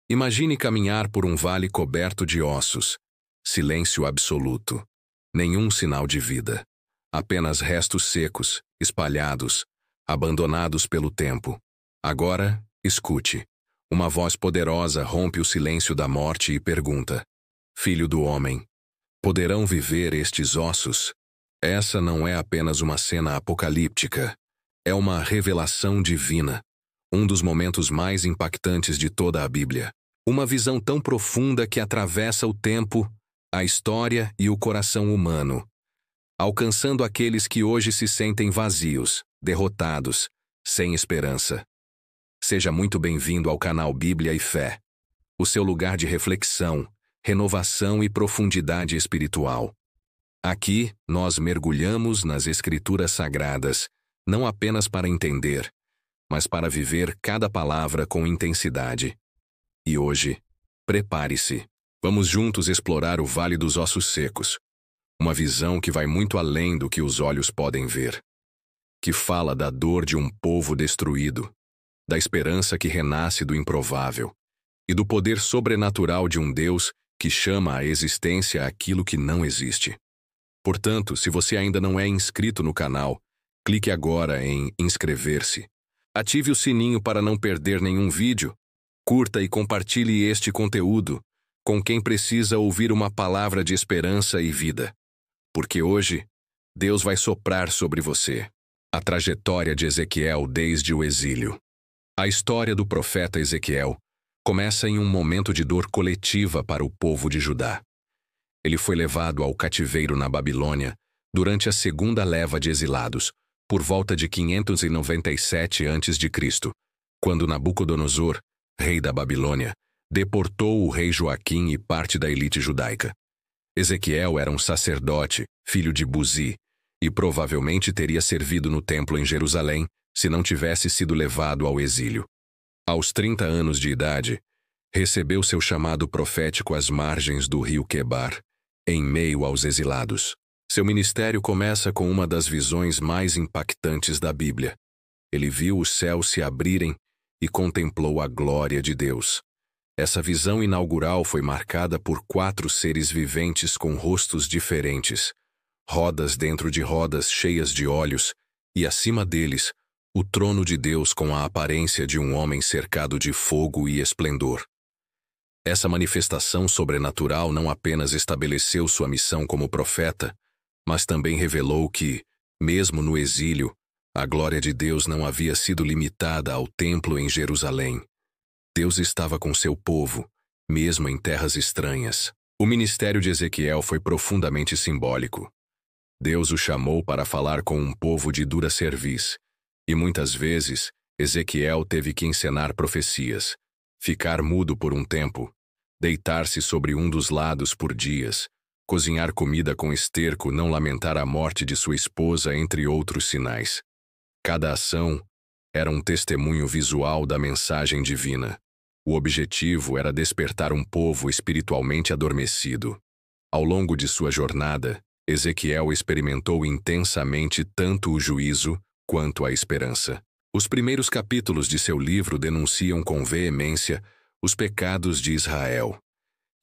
Imagine caminhar por um vale coberto de ossos. Silêncio absoluto. Nenhum sinal de vida. Apenas restos secos, espalhados, abandonados pelo tempo. Agora, escute. Uma voz poderosa rompe o silêncio da morte e pergunta: Filho do homem, poderão viver estes ossos? Essa não é apenas uma cena apocalíptica. É uma revelação divina. Um dos momentos mais impactantes de toda a Bíblia. Uma visão tão profunda que atravessa o tempo, a história e o coração humano, alcançando aqueles que hoje se sentem vazios, derrotados, sem esperança. Seja muito bem-vindo ao canal Bíblia e Fé, o seu lugar de reflexão, renovação e profundidade espiritual. Aqui, nós mergulhamos nas Escrituras Sagradas, não apenas para entender, mas para viver cada palavra com intensidade. E hoje, prepare-se. Vamos juntos explorar o Vale dos Ossos Secos. Uma visão que vai muito além do que os olhos podem ver. Que fala da dor de um povo destruído, da esperança que renasce do improvável e do poder sobrenatural de um Deus que chama à existência aquilo que não existe. Portanto, se você ainda não é inscrito no canal, clique agora em inscrever-se. Ative o sininho para não perder nenhum vídeo. Curta e compartilhe este conteúdo com quem precisa ouvir uma palavra de esperança e vida. Porque hoje, Deus vai soprar sobre você. A trajetória de Ezequiel desde o exílio. A história do profeta Ezequiel começa em um momento de dor coletiva para o povo de Judá. Ele foi levado ao cativeiro na Babilônia durante a segunda leva de exilados, por volta de 597 a.C., quando Nabucodonosor, rei da Babilônia, deportou o rei Joaquim e parte da elite judaica. Ezequiel era um sacerdote, filho de Buzi, e provavelmente teria servido no templo em Jerusalém se não tivesse sido levado ao exílio. Aos 30 anos de idade, recebeu seu chamado profético às margens do rio Quebar, em meio aos exilados. Seu ministério começa com uma das visões mais impactantes da Bíblia. Ele viu os céus se abrirem e contemplou a glória de Deus. Essa visão inaugural foi marcada por 4 seres viventes com rostos diferentes, rodas dentro de rodas cheias de olhos, e acima deles, o trono de Deus com a aparência de um homem cercado de fogo e esplendor. Essa manifestação sobrenatural não apenas estabeleceu sua missão como profeta, mas também revelou que, mesmo no exílio, a glória de Deus não havia sido limitada ao templo em Jerusalém. Deus estava com seu povo, mesmo em terras estranhas. O ministério de Ezequiel foi profundamente simbólico. Deus o chamou para falar com um povo de dura cerviz, e muitas vezes Ezequiel teve que encenar profecias, ficar mudo por um tempo, deitar-se sobre um dos lados por dias, cozinhar comida com esterco, não lamentar a morte de sua esposa, entre outros sinais. Cada ação era um testemunho visual da mensagem divina. O objetivo era despertar um povo espiritualmente adormecido. Ao longo de sua jornada, Ezequiel experimentou intensamente tanto o juízo quanto a esperança. Os primeiros capítulos de seu livro denunciam com veemência os pecados de Israel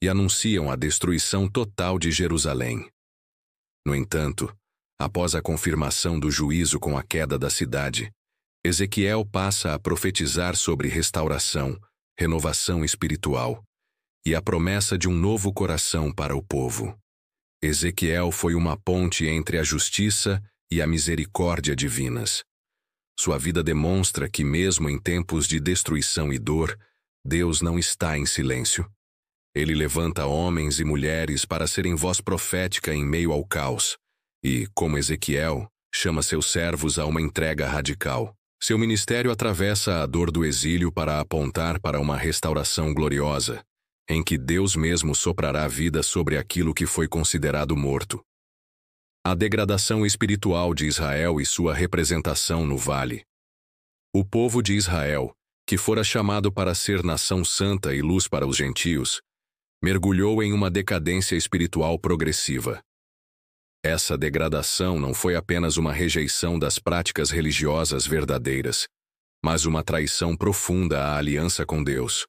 e anunciam a destruição total de Jerusalém. No entanto, após a confirmação do juízo com a queda da cidade, Ezequiel passa a profetizar sobre restauração, renovação espiritual e a promessa de um novo coração para o povo. Ezequiel foi uma ponte entre a justiça e a misericórdia divinas. Sua vida demonstra que, mesmo em tempos de destruição e dor, Deus não está em silêncio. Ele levanta homens e mulheres para serem voz profética em meio ao caos e, como Ezequiel, chama seus servos a uma entrega radical. Seu ministério atravessa a dor do exílio para apontar para uma restauração gloriosa, em que Deus mesmo soprará vida sobre aquilo que foi considerado morto. A degradação espiritual de Israel e sua representação no vale. O povo de Israel, que fora chamado para ser nação santa e luz para os gentios, mergulhou em uma decadência espiritual progressiva. Essa degradação não foi apenas uma rejeição das práticas religiosas verdadeiras, mas uma traição profunda à aliança com Deus.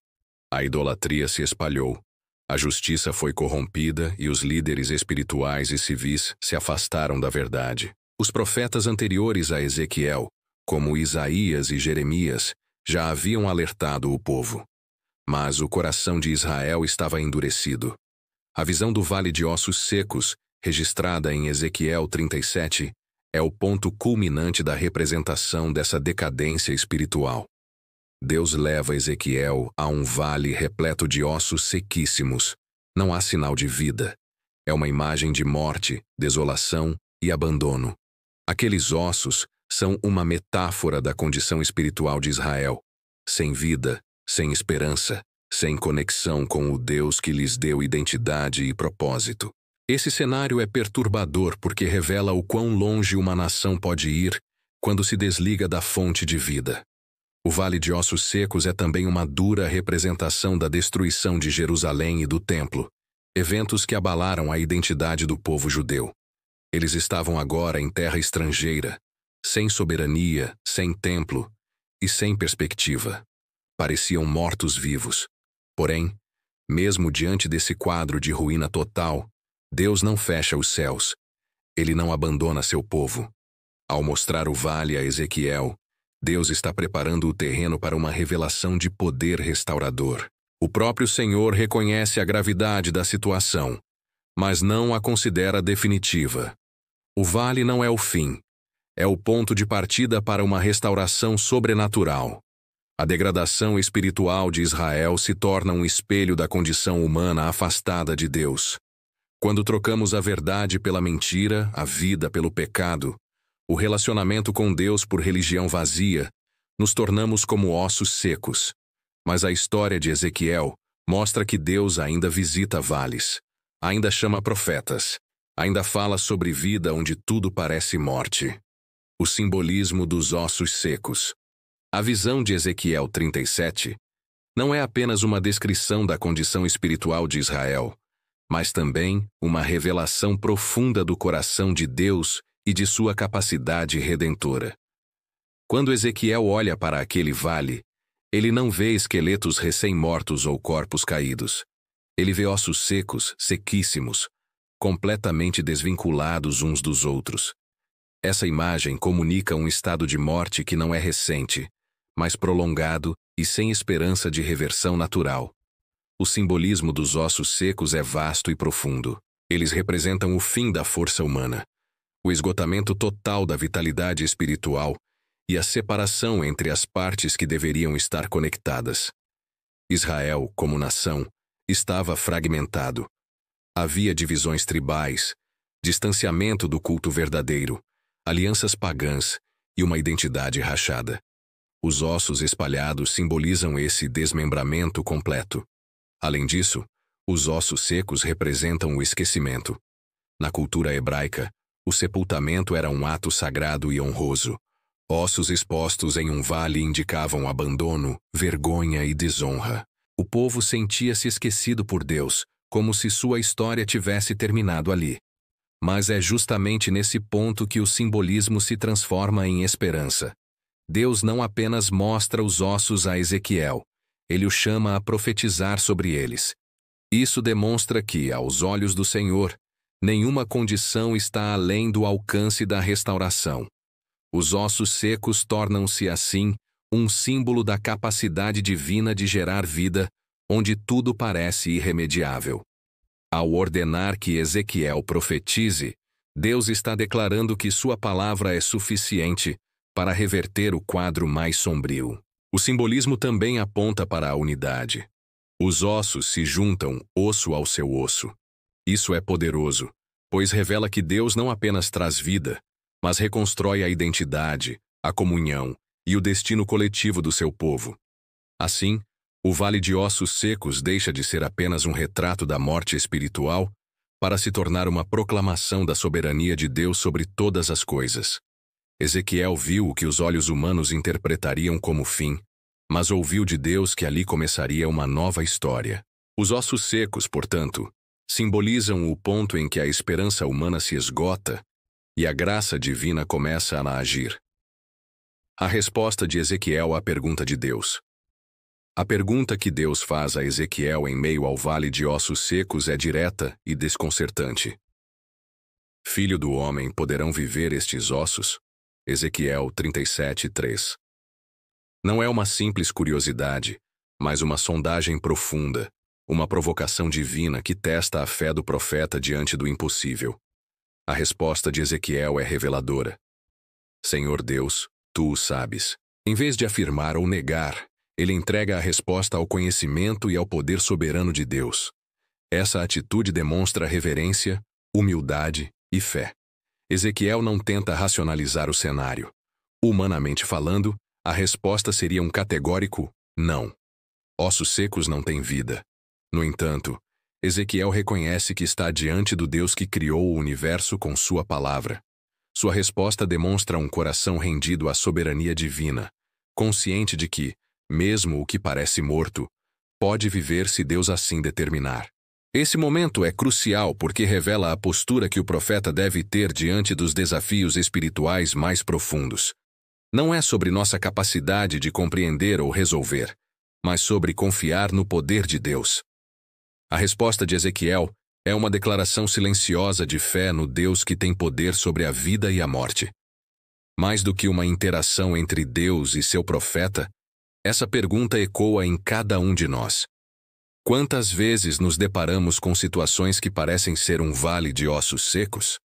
A idolatria se espalhou. A justiça foi corrompida e os líderes espirituais e civis se afastaram da verdade. Os profetas anteriores a Ezequiel, como Isaías e Jeremias, já haviam alertado o povo. Mas o coração de Israel estava endurecido. A visão do Vale de Ossos Secos, registrada em Ezequiel 37, é o ponto culminante da representação dessa decadência espiritual. Deus leva Ezequiel a um vale repleto de ossos sequíssimos. Não há sinal de vida. É uma imagem de morte, desolação e abandono. Aqueles ossos são uma metáfora da condição espiritual de Israel, sem vida, sem esperança, sem conexão com o Deus que lhes deu identidade e propósito. Esse cenário é perturbador porque revela o quão longe uma nação pode ir quando se desliga da fonte de vida. O Vale de Ossos Secos é também uma dura representação da destruição de Jerusalém e do Templo, eventos que abalaram a identidade do povo judeu. Eles estavam agora em terra estrangeira, sem soberania, sem templo e sem perspectiva. Pareciam mortos-vivos. Porém, mesmo diante desse quadro de ruína total, Deus não fecha os céus. Ele não abandona seu povo. Ao mostrar o vale a Ezequiel, Deus está preparando o terreno para uma revelação de poder restaurador. O próprio Senhor reconhece a gravidade da situação, mas não a considera definitiva. O vale não é o fim. É o ponto de partida para uma restauração sobrenatural. A degradação espiritual de Israel se torna um espelho da condição humana afastada de Deus. Quando trocamos a verdade pela mentira, a vida pelo pecado, o relacionamento com Deus por religião vazia, nos tornamos como ossos secos. Mas a história de Ezequiel mostra que Deus ainda visita vales, ainda chama profetas, ainda fala sobre vida onde tudo parece morte. O simbolismo dos ossos secos. A visão de Ezequiel 37 não é apenas uma descrição da condição espiritual de Israel, mas também uma revelação profunda do coração de Deus e de sua capacidade redentora. Quando Ezequiel olha para aquele vale, ele não vê esqueletos recém-mortos ou corpos caídos. Ele vê ossos secos, sequíssimos, completamente desvinculados uns dos outros. Essa imagem comunica um estado de morte que não é recente, mas prolongado e sem esperança de reversão natural. O simbolismo dos ossos secos é vasto e profundo. Eles representam o fim da força humana, o esgotamento total da vitalidade espiritual e a separação entre as partes que deveriam estar conectadas. Israel, como nação, estava fragmentado. Havia divisões tribais, distanciamento do culto verdadeiro, alianças pagãs e uma identidade rachada. Os ossos espalhados simbolizam esse desmembramento completo. Além disso, os ossos secos representam o esquecimento. Na cultura hebraica, o sepultamento era um ato sagrado e honroso. Ossos expostos em um vale indicavam abandono, vergonha e desonra. O povo sentia-se esquecido por Deus, como se sua história tivesse terminado ali. Mas é justamente nesse ponto que o simbolismo se transforma em esperança. Deus não apenas mostra os ossos a Ezequiel, ele o chama a profetizar sobre eles. Isso demonstra que, aos olhos do Senhor, nenhuma condição está além do alcance da restauração. Os ossos secos tornam-se, assim, um símbolo da capacidade divina de gerar vida, onde tudo parece irremediável. Ao ordenar que Ezequiel profetize, Deus está declarando que sua palavra é suficiente para reverter o quadro mais sombrio. O simbolismo também aponta para a unidade. Os ossos se juntam osso ao seu osso. Isso é poderoso, pois revela que Deus não apenas traz vida, mas reconstrói a identidade, a comunhão e o destino coletivo do seu povo. Assim, o Vale de Ossos Secos deixa de ser apenas um retrato da morte espiritual para se tornar uma proclamação da soberania de Deus sobre todas as coisas. Ezequiel viu o que os olhos humanos interpretariam como fim, mas ouviu de Deus que ali começaria uma nova história. Os ossos secos, portanto, simbolizam o ponto em que a esperança humana se esgota e a graça divina começa a agir. A resposta de Ezequiel à pergunta de Deus. A pergunta que Deus faz a Ezequiel em meio ao vale de ossos secos é direta e desconcertante. Filho do homem, poderão viver estes ossos? Ezequiel 37:3. Não é uma simples curiosidade, mas uma sondagem profunda, uma provocação divina que testa a fé do profeta diante do impossível. A resposta de Ezequiel é reveladora. Senhor Deus, tu o sabes. Em vez de afirmar ou negar, ele entrega a resposta ao conhecimento e ao poder soberano de Deus. Essa atitude demonstra reverência, humildade e fé. Ezequiel não tenta racionalizar o cenário. Humanamente falando, a resposta seria um categórico não. Ossos secos não têm vida. No entanto, Ezequiel reconhece que está diante do Deus que criou o universo com sua palavra. Sua resposta demonstra um coração rendido à soberania divina, consciente de que, mesmo o que parece morto, pode viver se Deus assim determinar. Esse momento é crucial porque revela a postura que o profeta deve ter diante dos desafios espirituais mais profundos. Não é sobre nossa capacidade de compreender ou resolver, mas sobre confiar no poder de Deus. A resposta de Ezequiel é uma declaração silenciosa de fé no Deus que tem poder sobre a vida e a morte. Mais do que uma interação entre Deus e seu profeta, essa pergunta ecoa em cada um de nós. Quantas vezes nos deparamos com situações que parecem ser um vale de ossos secos?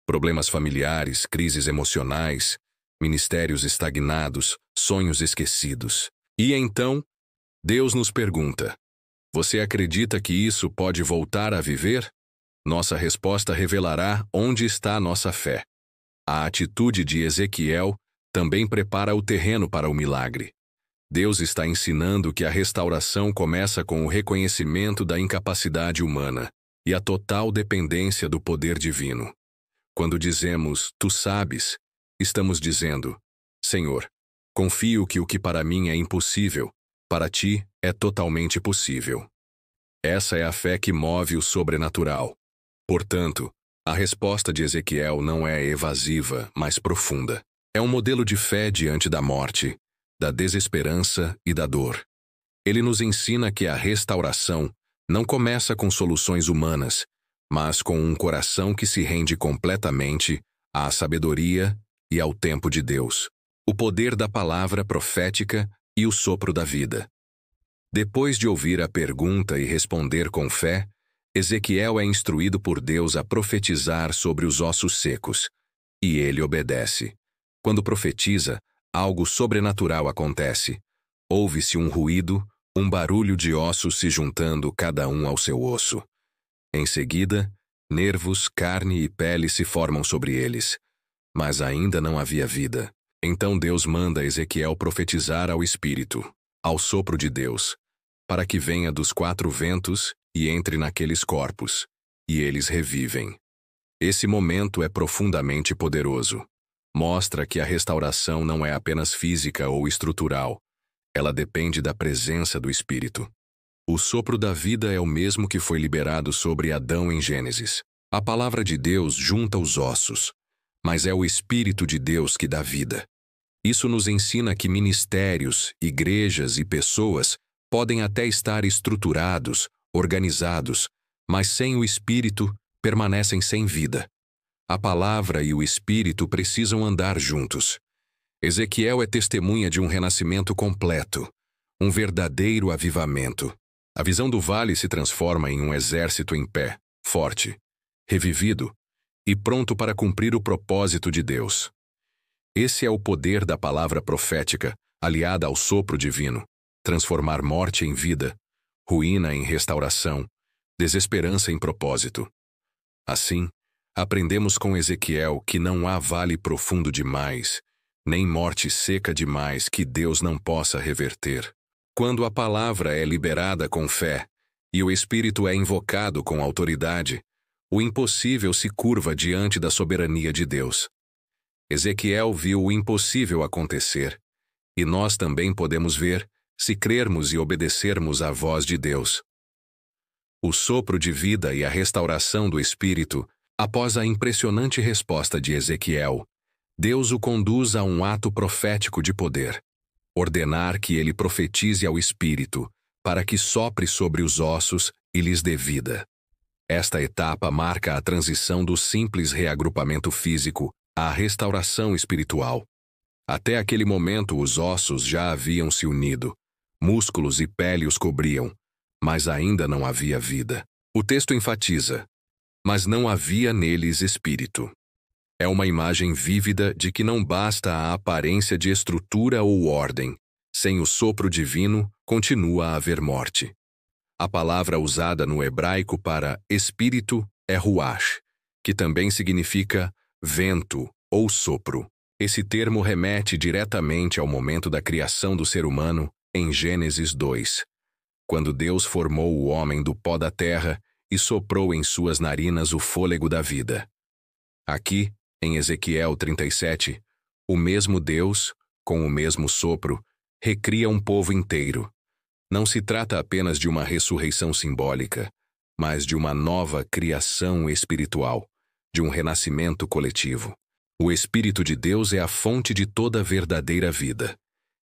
Problemas familiares, crises emocionais, ministérios estagnados, sonhos esquecidos. E então, Deus nos pergunta: você acredita que isso pode voltar a viver? Nossa resposta revelará onde está a nossa fé. A atitude de Ezequiel também prepara o terreno para o milagre. Deus está ensinando que a restauração começa com o reconhecimento da incapacidade humana e a total dependência do poder divino. Quando dizemos, tu sabes, estamos dizendo, Senhor, confio que o que para mim é impossível, para ti é totalmente possível. Essa é a fé que move o sobrenatural. Portanto, a resposta de Ezequiel não é evasiva, mas profunda. É um modelo de fé diante da morte, da desesperança e da dor. Ele nos ensina que a restauração não começa com soluções humanas, mas com um coração que se rende completamente à sabedoria e ao tempo de Deus, o poder da palavra profética e o sopro da vida. Depois de ouvir a pergunta e responder com fé, Ezequiel é instruído por Deus a profetizar sobre os ossos secos, e ele obedece. Quando profetiza, algo sobrenatural acontece. Ouve-se um ruído, um barulho de ossos se juntando cada um ao seu osso. Em seguida, nervos, carne e pele se formam sobre eles. Mas ainda não havia vida. Então Deus manda Ezequiel profetizar ao Espírito, ao sopro de Deus, para que venha dos quatro ventos e entre naqueles corpos, e eles revivem. Esse momento é profundamente poderoso. Mostra que a restauração não é apenas física ou estrutural. Ela depende da presença do Espírito. O sopro da vida é o mesmo que foi liberado sobre Adão em Gênesis. A palavra de Deus junta os ossos, mas é o Espírito de Deus que dá vida. Isso nos ensina que ministérios, igrejas e pessoas podem até estar estruturados, organizados, mas sem o Espírito permanecem sem vida. A palavra e o Espírito precisam andar juntos. Ezequiel é testemunha de um renascimento completo, um verdadeiro avivamento. A visão do vale se transforma em um exército em pé, forte, revivido e pronto para cumprir o propósito de Deus. Esse é o poder da palavra profética, aliada ao sopro divino, transformar morte em vida, ruína em restauração, desesperança em propósito. Assim, aprendemos com Ezequiel que não há vale profundo demais, nem morte seca demais que Deus não possa reverter. Quando a palavra é liberada com fé e o Espírito é invocado com autoridade, o impossível se curva diante da soberania de Deus. Ezequiel viu o impossível acontecer, e nós também podemos ver se crermos e obedecermos à voz de Deus. O sopro de vida e a restauração do Espírito, após a impressionante resposta de Ezequiel, Deus o conduz a um ato profético de poder. ordenar que ele profetize ao espírito, para que sopre sobre os ossos e lhes dê vida. Esta etapa marca a transição do simples reagrupamento físico à restauração espiritual. Até aquele momento os ossos já haviam se unido, músculos e pele os cobriam, mas ainda não havia vida. O texto enfatiza: mas não havia neles espírito. É uma imagem vívida de que não basta a aparência de estrutura ou ordem. Sem o sopro divino, continua a haver morte. A palavra usada no hebraico para espírito é ruach, que também significa vento ou sopro. Esse termo remete diretamente ao momento da criação do ser humano em Gênesis 2, quando Deus formou o homem do pó da terra e soprou em suas narinas o fôlego da vida. Aqui, em Ezequiel 37, o mesmo Deus, com o mesmo sopro, recria um povo inteiro. Não se trata apenas de uma ressurreição simbólica, mas de uma nova criação espiritual, de um renascimento coletivo. O Espírito de Deus é a fonte de toda verdadeira vida.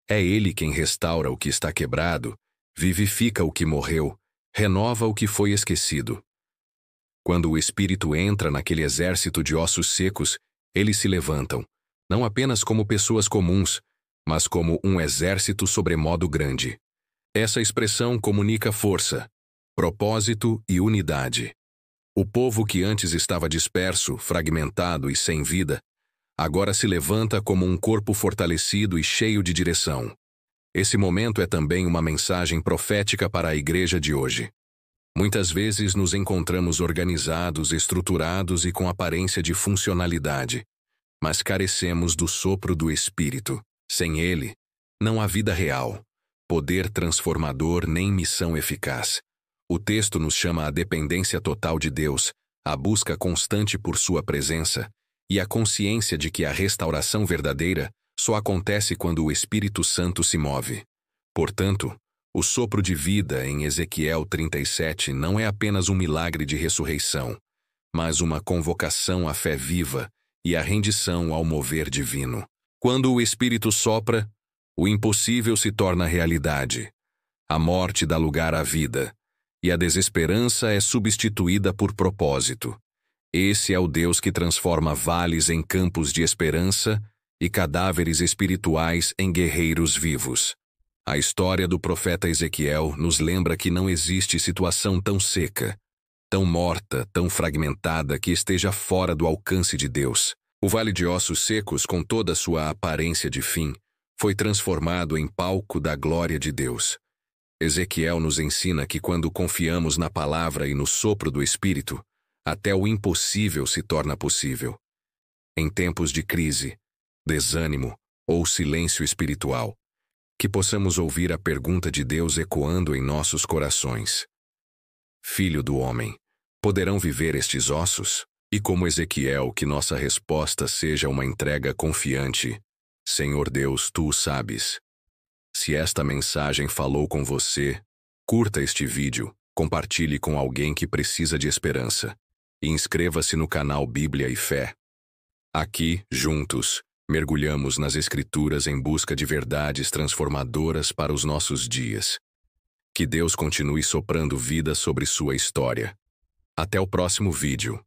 É Ele quem restaura o que está quebrado, vivifica o que morreu, renova o que foi esquecido. Quando o Espírito entra naquele exército de ossos secos, eles se levantam, não apenas como pessoas comuns, mas como um exército sobremodo grande. Essa expressão comunica força, propósito e unidade. O povo que antes estava disperso, fragmentado e sem vida, agora se levanta como um corpo fortalecido e cheio de direção. Esse momento é também uma mensagem profética para a igreja de hoje. Muitas vezes nos encontramos organizados, estruturados e com aparência de funcionalidade, mas carecemos do sopro do Espírito. Sem ele, não há vida real, poder transformador nem missão eficaz. O texto nos chama à dependência total de Deus, à busca constante por sua presença e à consciência de que a restauração verdadeira só acontece quando o Espírito Santo se move. Portanto, o sopro de vida em Ezequiel 37 não é apenas um milagre de ressurreição, mas uma convocação à fé viva e à rendição ao mover divino. Quando o Espírito sopra, o impossível se torna realidade. A morte dá lugar à vida, e a desesperança é substituída por propósito. Esse é o Deus que transforma vales em campos de esperança e cadáveres espirituais em guerreiros vivos. A história do profeta Ezequiel nos lembra que não existe situação tão seca, tão morta, tão fragmentada que esteja fora do alcance de Deus. O vale de ossos secos, com toda sua aparência de fim, foi transformado em palco da glória de Deus. Ezequiel nos ensina que quando confiamos na palavra e no sopro do Espírito, até o impossível se torna possível. Em tempos de crise, desânimo ou silêncio espiritual, que possamos ouvir a pergunta de Deus ecoando em nossos corações. Filho do homem, poderão viver estes ossos? E como Ezequiel, que nossa resposta seja uma entrega confiante. Senhor Deus, Tu o sabes. Se esta mensagem falou com você, curta este vídeo, compartilhe com alguém que precisa de esperança e inscreva-se no canal Bíblia e Fé. Aqui, juntos, mergulhamos nas Escrituras em busca de verdades transformadoras para os nossos dias. Que Deus continue soprando vida sobre sua história. Até o próximo vídeo.